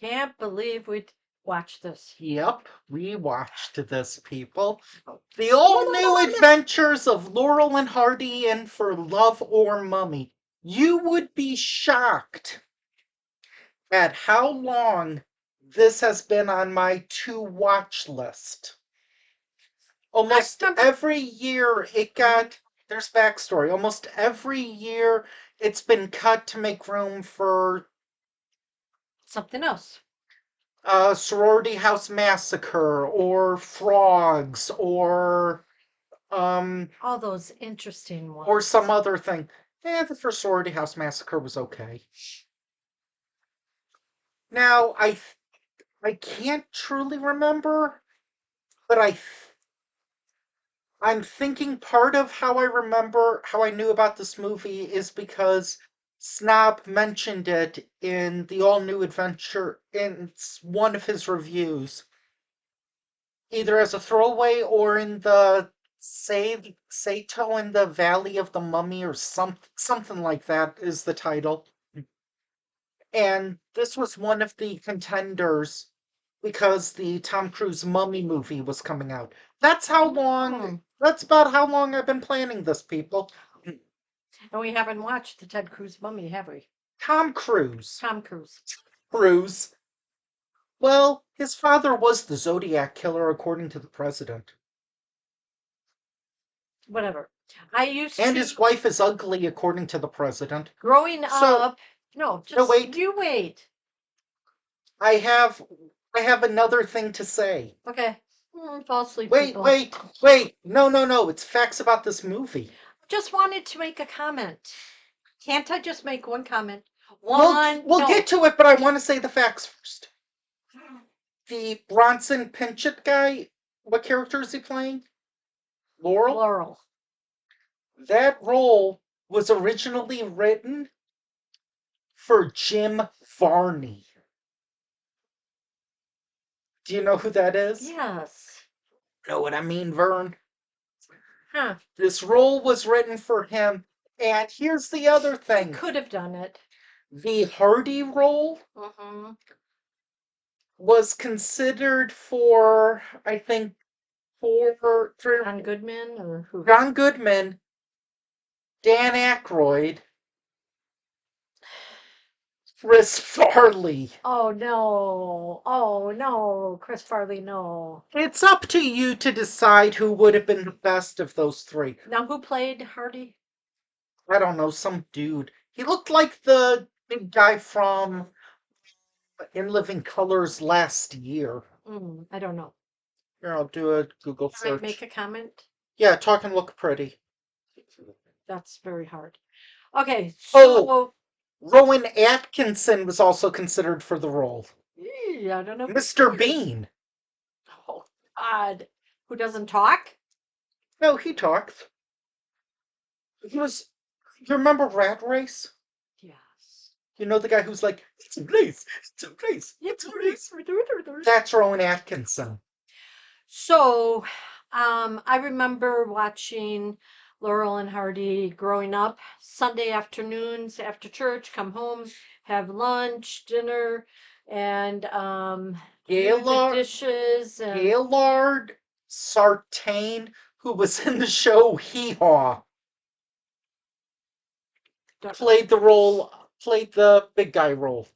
Can't believe we'd watch this. Yep, we watched this, people. The all-new adventures of Laurel and Hardy in For Love or Mummy. You would be shocked at how long this has been on my to-watch list. Almost every year there's backstory. Almost every year it's been cut to make room for something else. Sorority House Massacre or Frogs or all those interesting ones. Or some other thing. The first Sorority House Massacre was okay. Now I can't truly remember, but I'm thinking part of how I knew about this movie is because Snob mentioned it in the All New Adventure in one of his reviews, either as a throwaway or in the Sato in the Valley of the Mummy or something like that is the title. And this was one of the contenders because the Tom Cruise Mummy movie was coming out. That's about how long I've been planning this, people. And we haven't watched the Ted Cruz Mummy, have we? Tom Cruise. Tom Cruise. Cruise. Well, his father was the Zodiac killer, according to the president. Whatever. And his wife is ugly, according to the president. Growing up. No, wait. You wait. I have another thing to say. Okay. Fall asleep. Wait. No. It's facts about this movie. Just wanted to make a comment. Can't I just make one comment? We'll get to it, but I want to say the facts first. The Bronson Pinchot guy, what character is he playing? Laurel. That role was originally written for Jim Varney. Do you know who that is? Yes. Know what I mean, Vern? Huh. This role was written for him, and here's the other thing. He could have done it. The Hardy role was considered for, I think, John Goodman or who? John Goodman, Dan Aykroyd, Chris Farley. Oh no, Chris Farley, no. It's up to you to decide who would have been the best of those three. Now, who played Hardy? I don't know, some dude. He looked like the big guy from In Living Colors last year. I don't know. Here, I'll do a Google search. Can I make a comment? Yeah, talk and look pretty. That's very hard. Okay, so... Rowan Atkinson was also considered for the role. I don't know. Mr. Bean. Oh, God. Who doesn't talk? No, he talks. You remember Rat Race? Yes. You know the guy who's like, it's a place. That's Rowan Atkinson. So, I remember watching Laurel and Hardy growing up. Sunday afternoons after church, come home, have lunch, dinner, and Gaylord dishes. Gaylord Sartain, who was in the show Hee Haw, played the big guy role.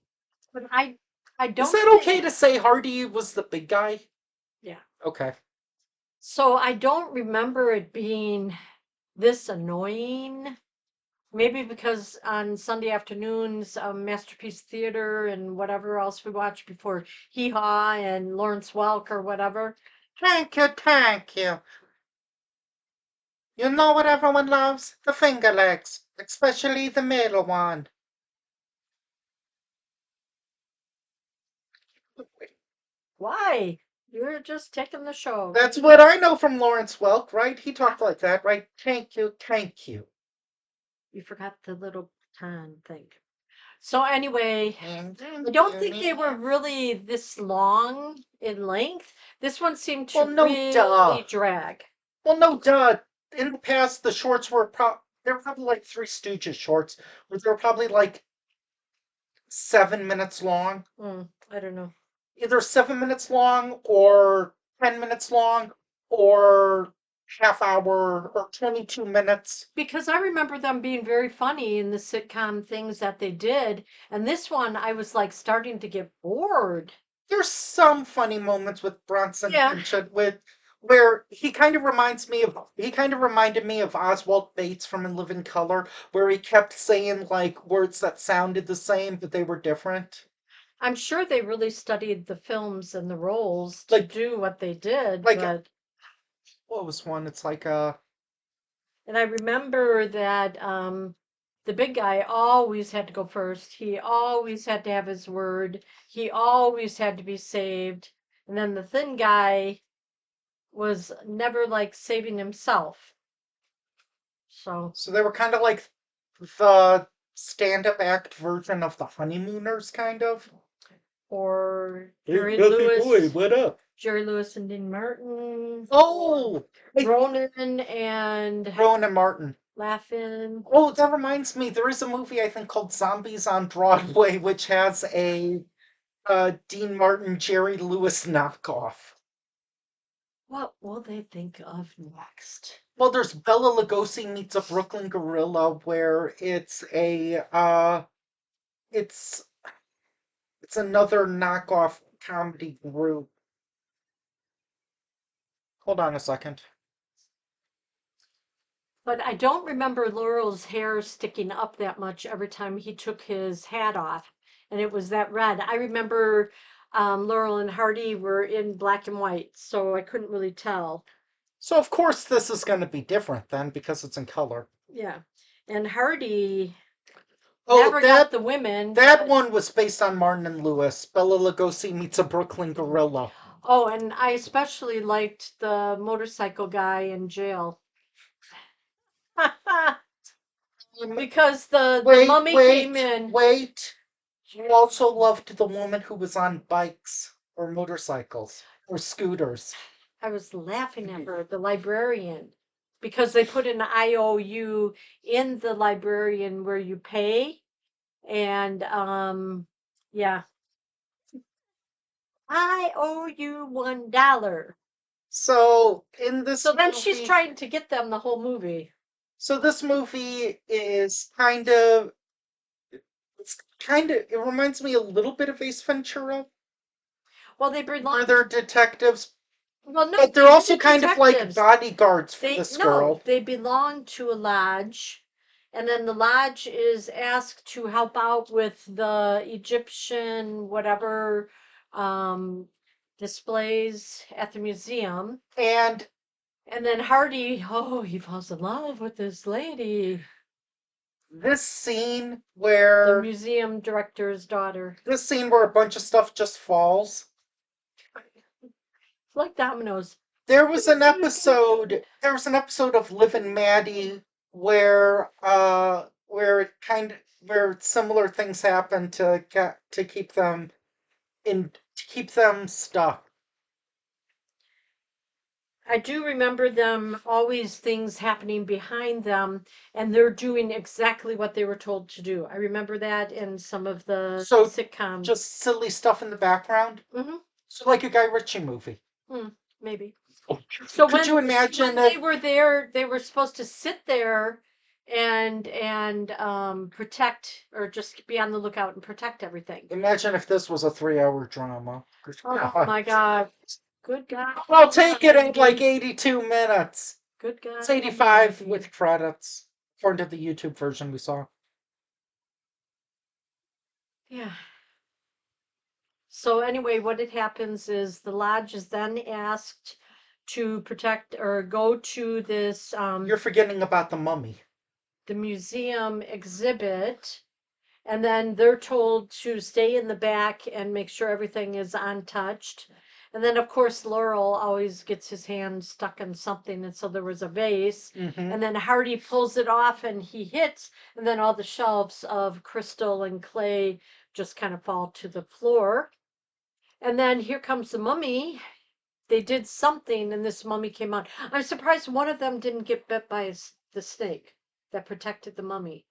But I don't. Is that okay to say Hardy was the big guy? Yeah. Okay. So I don't remember it being this annoying. Maybe because on Sunday afternoons, Masterpiece Theater and whatever else we watched before Hee Haw and Lawrence Welk or whatever. Thank you. You know what everyone loves? The finger legs, especially the middle one. Why? You're just taking the show. That's what I know from Lawrence Welk, right? He talked like that, right? Thank you. You forgot the little time thing. So anyway, I don't think they were really this long in length. This one seemed to really drag. Well, no duh. In the past, the shorts were they were probably like Three Stooges shorts, where they were probably like 7 minutes long. I don't know. Either 7 minutes long or 10 minutes long or half hour or 22 minutes. Because I remember them being very funny in the sitcom things that they did. And this one, I was like starting to get bored. There's some funny moments with Bronson Yeah. Pinchot with where he kind of reminded me of Oswald Bates from In Living Color, where he kept saying like words that sounded the same but they were different. I'm sure they really studied the films and the roles to Like do what they did, like but what was one? It's like and I remember that the big guy always had to go first. He always had to have his word. He always had to be saved. And then the thin guy was never like saving himself. So, so they were kind of like the stand-up act version of the Honeymooners, kind of. or Hey, Duffy boy, what up? Jerry Lewis and Dean Martin, Oh, hey, Ronan and Rowan and Martin. Laugh-In. Oh, that reminds me, there is a movie I think called Zombies on Broadway, which has a Dean Martin, Jerry Lewis knockoff. What will they think of next? Well, there's Bella Lugosi meets a Brooklyn Gorilla, where it's it's another knockoff comedy group. Hold on a second. But I don't remember Laurel's hair sticking up that much every time he took his hat off, and it was that red. I remember Laurel and Hardy were in black and white, so I couldn't really tell. So of course this is going to be different then because it's in color. Yeah, and Hardy Oh, never got the women. that but- one was based on Martin and Lewis. Bella Lugosi meets a Brooklyn Gorilla. Oh, and I especially liked the motorcycle guy in jail. Because the mummy came in. Wait. You also loved the woman who was on bikes or motorcycles or scooters. I was laughing at her, the librarian, because they put an IOU in the librarian where you pay. And yeah, I owe you $1. So in this So then movie, she's trying to get them the whole movie. so this movie is it reminds me a little bit of Ace Ventura, Well, they where belong. they're detectives, Well, no, but they're they're also kind of like detectives. bodyguards for They this no, girl. they belong to a lodge, and then the lodge is asked to help out with the Egyptian whatever um, displays at the museum. And And then Hardy, oh, he falls in love with this lady, this scene the where museum director's daughter. a bunch of stuff just falls. It's like dominoes. There was an episode of Liv and Maddie where similar things happen to keep them stuck. I do remember them always things happening behind them, and they're doing exactly what they were told to do. I remember that in some of the So sitcoms. just silly stuff in the background. Hmm. So like a Guy Ritchie movie. Maybe. Oh, So could you imagine when they were there, they were supposed to sit there and protect or just be on the lookout and protect everything. Imagine if this was a 3-hour drama. Good Oh God. my God. Good God. I'll take it at like 82 minutes. Good God. It's 85 with credits, according to the YouTube version we saw. Yeah. So anyway, what it happens is the lodge is then asked to protect or go to this You're forgetting about the mummy. the museum exhibit, and then they're told to stay in the back and make sure everything is untouched. And then of course Laurel always gets his hand stuck in something, and so there was a vase. Mm-hmm. And then Hardy pulls it off and he hits, and then all the shelves of crystal and clay just kind of fall to the floor. And then here comes the mummy. They did something, and this mummy came out. I'm surprised one of them didn't get bit by the snake that protected the mummy.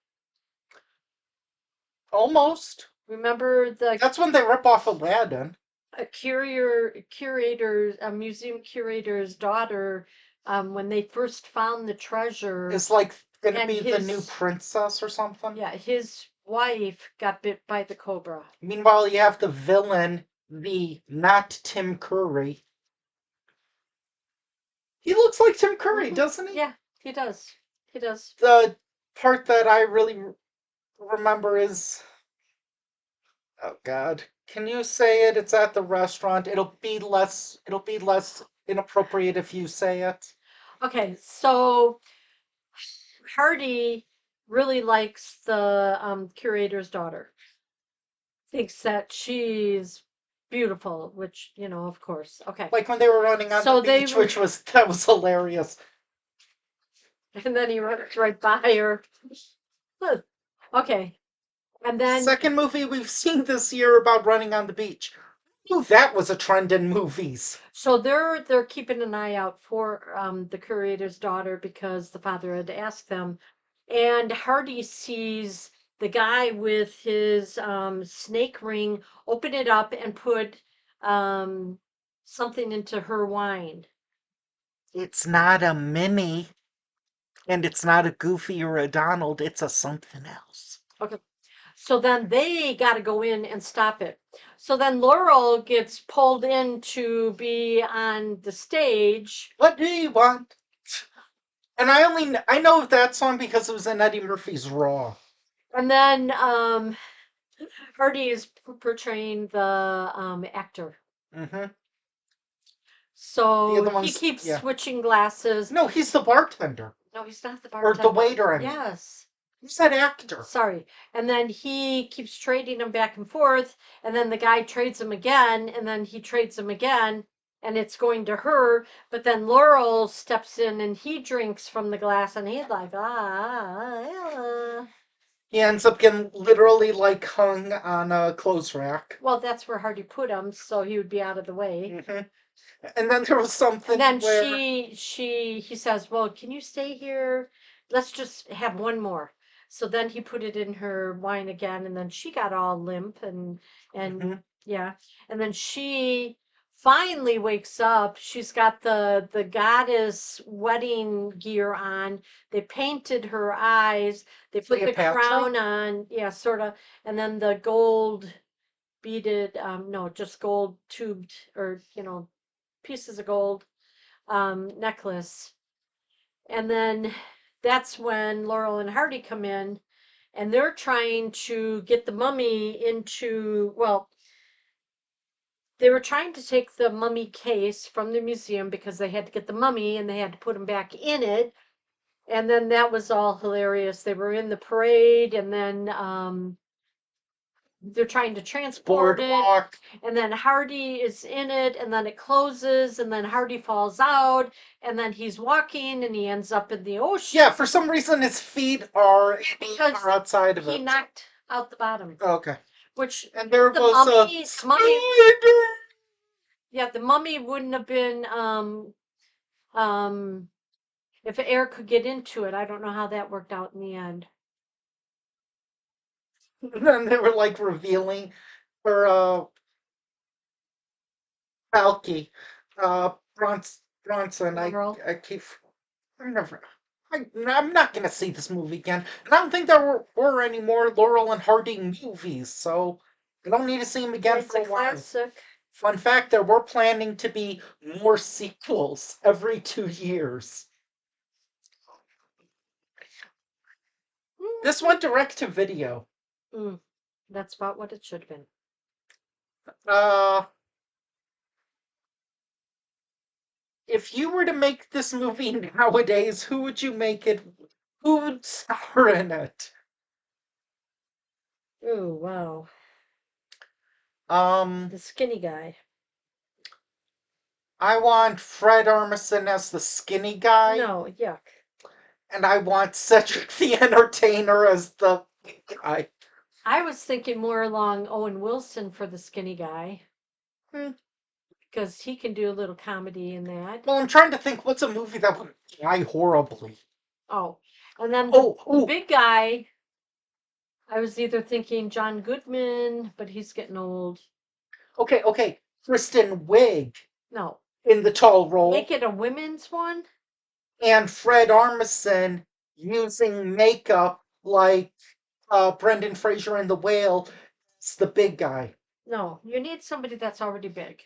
Almost. Remember the That's when they rip off Aladdin. a museum curator's daughter, when they first found the treasure, Is like gonna and be the new his princess or something. yeah, his wife got bit by the cobra. Meanwhile, you have the villain, the not Tim Curry. He looks like Tim Curry, doesn't he? Yeah, he does. He does. The part that I really remember is, oh God, can you say it? It's at the restaurant. It'll be less inappropriate if you say it. Okay, so Hardy really likes the curator's daughter. Thinks that she's beautiful, which, of course. Okay. Like when they were running on the So they beach, were, which was that was hilarious. and then he runs right by her. Okay. And then, Second movie we've seen this year about running on the beach. Ooh, that was a trend in movies. so they're keeping an eye out for the curator's daughter because the father had asked them. And Hardy sees the guy with his snake ring open it up and put something into her wine. It's not a Minnie, and it's not a Goofy or a Donald. It's a something else. Okay. So then they got to go in and stop it. So then Laurel gets pulled in to be on the stage. What do you want? And I know of that song because it was in Eddie Murphy's Raw. And then Hardy is portraying the actor. Mm-hmm. The So other he one's keeps yeah. switching glasses. No, he's the bartender No, he's not the or the bartender. waiter. I mean. Yes. Who's that actor? Sorry. And then he keeps trading them back and forth. And then the guy trades them again. And then he trades them again. And it's going to her. But then Laurel steps in and he drinks from the glass. And he's like, ah. He ends up getting literally like hung on a clothes rack. Well, that's where Hardy put him. So he would be out of the way. Mm-hmm. And then there was something And then where he says, well, can you stay here? Let's just have one more. So then he put it in her wine again, and then she got all limp and Mhm. yeah. And then she finally wakes up. She's got the goddess wedding gear on. They painted her eyes. They put the Cleopatra? crown on. Yeah, sort of. And then the gold beaded, no, just gold tubed or, pieces of gold necklace. And then that's when Laurel and Hardy come in and they're trying to get the mummy into, well, they were trying to take the mummy case from the museum because they had to get the mummy and they had to put him back in it. And then that was all hilarious. They were in the parade and then they're trying to transport it, boardwalk. and then Hardy is in it, and then it closes, and then Hardy falls out, and then he's walking, and he ends up in the ocean. Yeah, for some reason his feet are Because outside of he it. knocked out the bottom. Okay. Which And there the was mummy, a mummy, spider. yeah, the mummy wouldn't have been if air could get into it. I don't know how that worked out in the end. And then they were like revealing for Falky, Bronson. Girl. I keep I'm never. I'm not gonna see this movie again. And I don't think there were any more Laurel and Hardy movies, so I don't need to see them again It's for a a while. classic. Fun fact, there were planning to be more sequels every 2 years. This went direct to video. That's about what it should have been. Uh, if you were to make this movie nowadays, who would you make it? Who would star in it? Oh, wow. Um, The skinny guy. I want Fred Armisen as the skinny guy. No, yuck. And I want Cedric the Entertainer as the guy. I was thinking more along Owen Wilson for the skinny guy. Because he can do a little comedy in that. Well, I'm trying to think what's a movie that would die horribly. Oh, and then the big guy. I was either thinking John Goodman, but he's getting old. Okay. Kristen Wiig No, in the tall role, make it a women's one. and Fred Armisen using makeup like Brendan Fraser in The Whale. It's the big guy. No, you need somebody that's already big.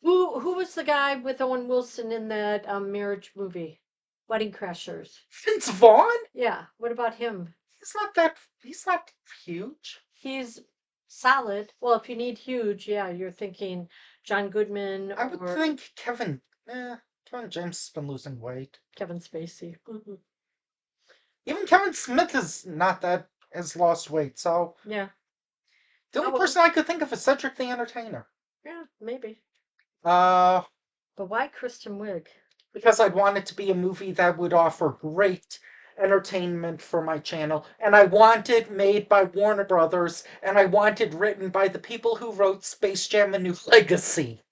Who was the guy with Owen Wilson in that marriage movie, Wedding Crashers? Vince Vaughn? Yeah, what about him? He's not huge. He's solid. Well, if you need huge, yeah, you're thinking John Goodman I would or think Kevin James has been losing weight. Kevin Spacey. Even Kevin Smith is not that has lost weight, so Yeah. the only Oh, person I could think of is Cedric the Entertainer. yeah, maybe. Uh But why Kristen Wiig? because I'd want it to be a movie that would offer great entertainment for my channel, and I want it made by Warner Brothers, and I want it written by the people who wrote Space Jam: A New Legacy.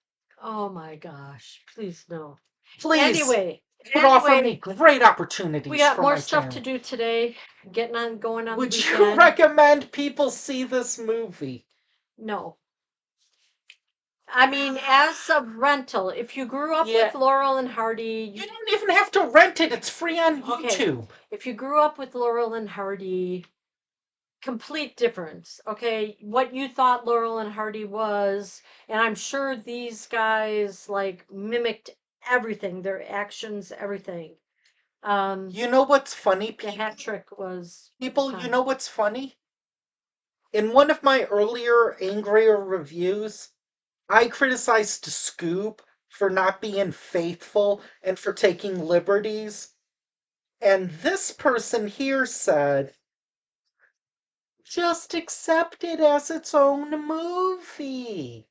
Oh my gosh, please no. Please, Anyway, it would offer me anyway, great we opportunities got for more my stuff to channel. do today. Getting on, going on the Would you weekend. recommend people see this movie? No. I mean, as a rental, if you grew up Yeah, with Laurel and Hardy, you don't even have to rent it. It's free on okay. YouTube. If you grew up with Laurel and Hardy, complete difference. Okay, what you thought Laurel and Hardy was, and I'm sure these guys like mimicked everything, their actions, everything. You know what's funny, The hat trick was people? You fun. know what's funny? In one of my earlier, angrier reviews, I criticized Scoob for not being faithful and for taking liberties. And this person here said, just accept it as its own movie.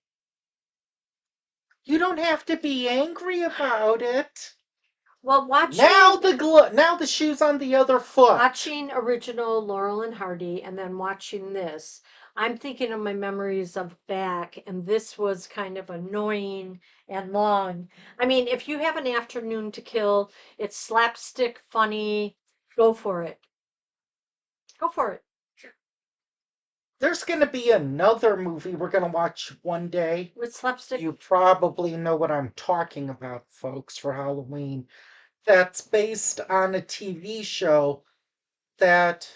You don't have to be angry about it. Well, Now the shoe's on the other foot. watching original Laurel and Hardy and then watching this, I'm thinking of my memories of back, and this was kind of annoying and long. I mean, if you have an afternoon to kill, it's slapstick funny, go for it. Go for it. There's going to be another movie we're going to watch one day. With slapstick. You probably know what I'm talking about, folks, for Halloween. That's based on a TV show that,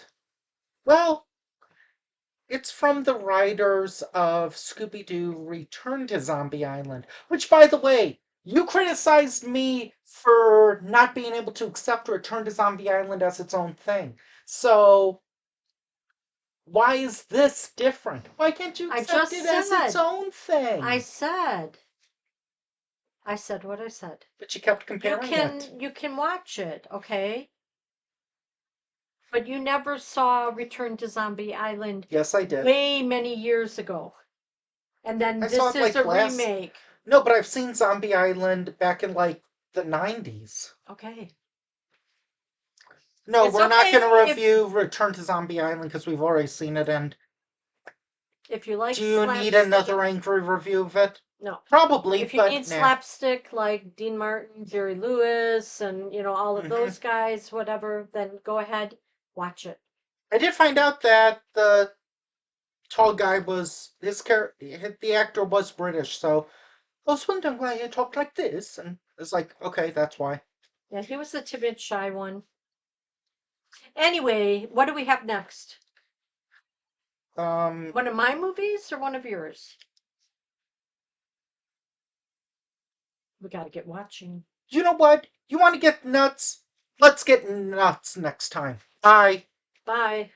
well, it's from the writers of Scooby Doo Return to Zombie Island, which, by the way, you criticized me for not being able to accept Return to Zombie Island as its own thing. So, why is this different? Why can't you I accept just it as its said. own thing? I said. I said what I said. But you kept comparing it. You can watch it, okay? But you never saw Return to Zombie Island Yes, I did. way many years ago. And then I saw this it is like a last. remake. No, but I've seen Zombie Island back in like the 90s. Okay. No, It's we're not okay going to if review Return to Zombie Island because we've already seen it. And if you like do you need slapstick. another angry review of it? No. Probably, If you but need nah. slapstick like Dean Martin, Jerry Lewis, and all of those guys, whatever, then go ahead, watch it. I did find out that the tall guy was his character. The actor was British, so I was wondering why he talked like this, and it's like, okay, that's why. Yeah, he was the timid, shy one. Anyway, what do we have next? One of my movies or one of yours? We got to get watching. You know what? You want to get nuts? Let's get nuts next time. Bye. Bye.